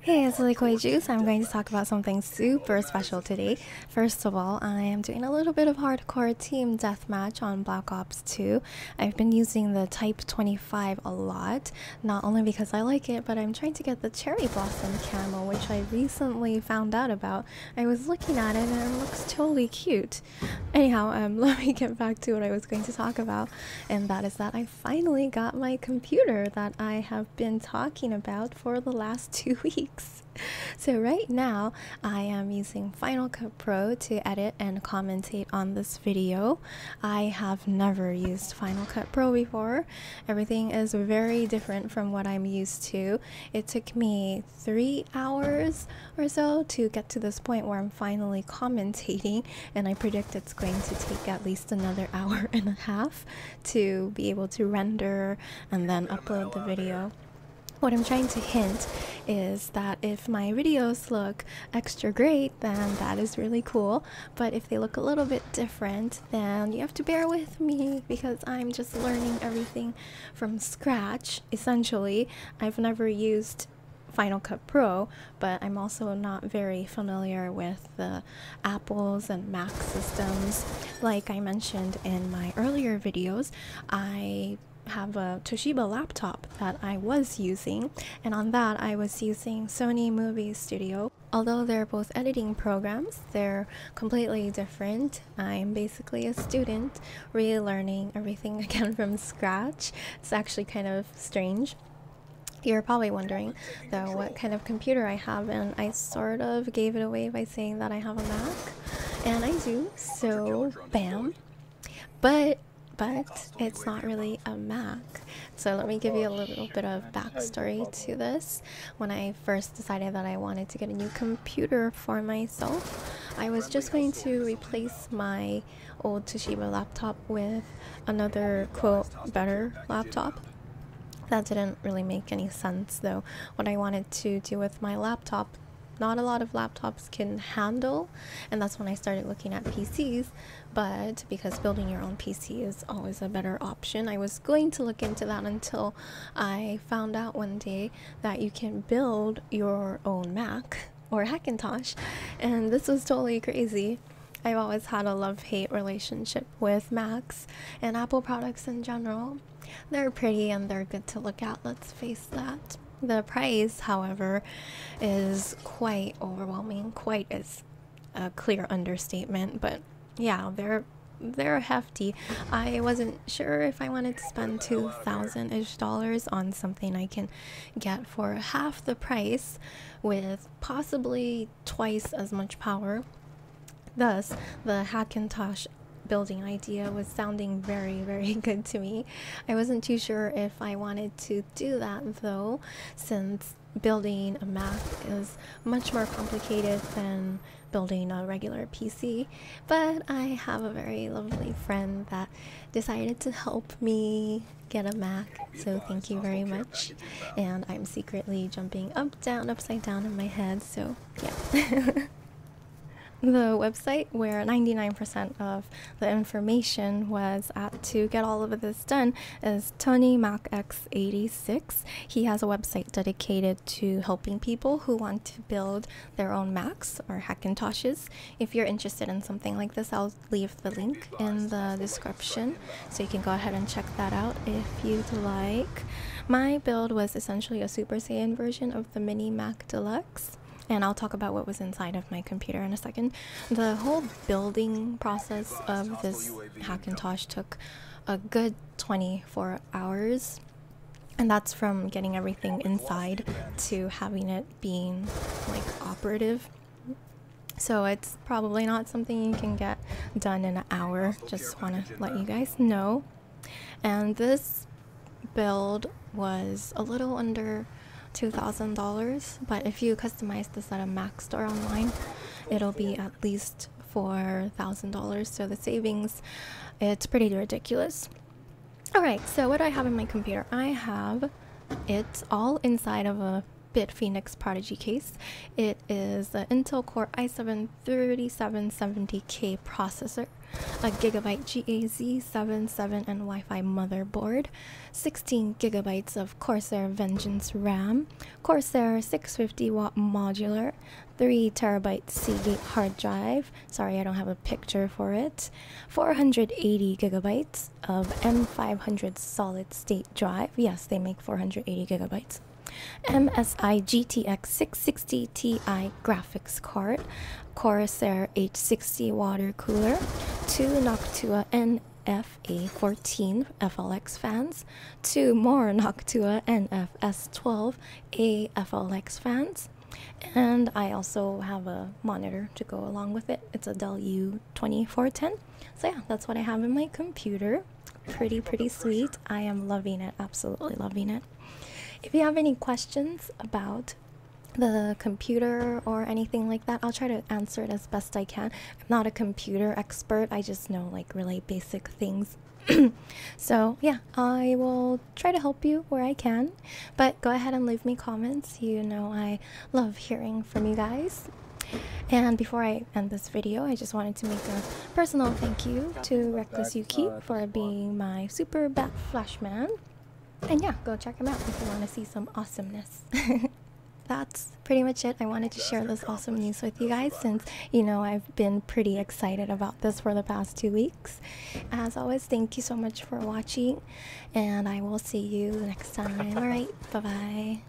Hey, it's Lilikoi Juice. I'm going to talk about something super special today. First of all, I am doing a little bit of hardcore team deathmatch on Black Ops 2. I've been using the Type 25 a lot, not only because I like it, but I'm trying to get the Cherry Blossom camo, which I recently found out about. I was looking at it and it looks totally cute. Anyhow, let me get back to what I was going to talk about, and that is that I finally got my computer that I have been talking about for the last 2 weeks. So right now I am using Final Cut Pro to edit and commentate on this video. I have never used Final Cut Pro before. Everything is very different from what I'm used to. It took me 3 hours or so to get to this point where I'm finally commentating, and I predict it's going to take at least another hour and a half to be able to render and then upload the video. What I'm trying to hint is that if my videos look extra great, then that is really cool. But if they look a little bit different, then you have to bear with me because I'm just learning everything from scratch, essentially. I've never used Final Cut Pro, but I'm also not very familiar with the Apple's and Mac systems. Like I mentioned in my earlier videos, I have a Toshiba laptop that I was using, and on that I was using Sony Movie Studio. Although they're both editing programs, they're completely different. I'm basically a student relearning everything again from scratch. It's actually kind of strange. You're probably wondering though what kind of computer I have, and I sort of gave it away by saying that I have a Mac, and I do, so bam. But it's not really a Mac. So let me give you a little bit of backstory to this. When I first decided that I wanted to get a new computer for myself, I was just going to replace my old Toshiba laptop with another, quote, better laptop. That didn't really make any sense though. What I wanted to do with my laptop, not a lot of laptops can handle, and that's when I started looking at PCs. But because building your own PC is always a better option, I was going to look into that until I found out one day that you can build your own Mac or Hackintosh, and this was totally crazy. I've always had a love-hate relationship with Macs and Apple products in general. They're pretty and they're good to look at, let's face that. The price, however, is quite overwhelming. Quite is a clear understatement, but yeah, they're hefty. I wasn't sure if I wanted to spend $2,000-ish on something I can get for half the price with possibly twice as much power. Thus, the Hackintosh building idea was sounding very, very good to me. I wasn't too sure if I wanted to do that though, since building a Mac is much more complicated than building a regular PC. But I have a very lovely friend that decided to help me get a Mac, so thank you very much. And I'm secretly jumping up, down, upside down in my head, so yeah. The website where 99% of the information was at to get all of this done is TonyMacX86. He has a website dedicated to helping people who want to build their own Macs or Hackintoshes. If you're interested in something like this, I'll leave the link in the description so you can go ahead and check that out if you'd like. My build was essentially a Super Saiyan version of the Mini Mac Deluxe, and I'll talk about what was inside of my computer in a second. The whole building process of this Hackintosh took a good 24 hours, and that's from getting everything inside to having it being like operative. So it's probably not something you can get done in an hour, just want to let you guys know. And this build was a little under $2,000, but if you customize this at a Mac store online, it'll be at least $4,000, so the savings, it's pretty ridiculous. Alright, so what do I have in my computer? I have it all inside of a Bitfenix Prodigy case. It is the Intel Core i7-3770K processor, a Gigabyte GA Z77N-WIFI motherboard, 16 gigabytes of Corsair Vengeance RAM, Corsair 650-watt modular, 3 terabyte Seagate hard drive. Sorry, I don't have a picture for it. 480 gigabytes of M500 solid state drive. Yes, they make 480 gigabytes. MSI GTX 660 Ti graphics card, Corsair H60 water cooler, 2 Noctua NF A14 FLX fans, 2 more Noctua NF S12A FLX fans, and I also have a monitor to go along with it. It's a Dell U2410. So yeah, that's what I have in my computer. Pretty sweet. I am loving it, absolutely loving it. If you have any questions about the computer or anything like that, I'll try to answer it as best I can. I'm not a computer expert, I just know like really basic things. So yeah, I will try to help you where I can, but go ahead and leave me comments. You know I love hearing from you guys. And before I end this video, I just wanted to make a personal thank you to Reckless Yuki for being my super bat flashman. And yeah, go check him out if you want to see some awesomeness. That's pretty much it. I wanted to share this awesome news with you guys since, you know, I've been pretty excited about this for the past 2 weeks. As always, thank you so much for watching, and I will see you next time. Alright, bye-bye.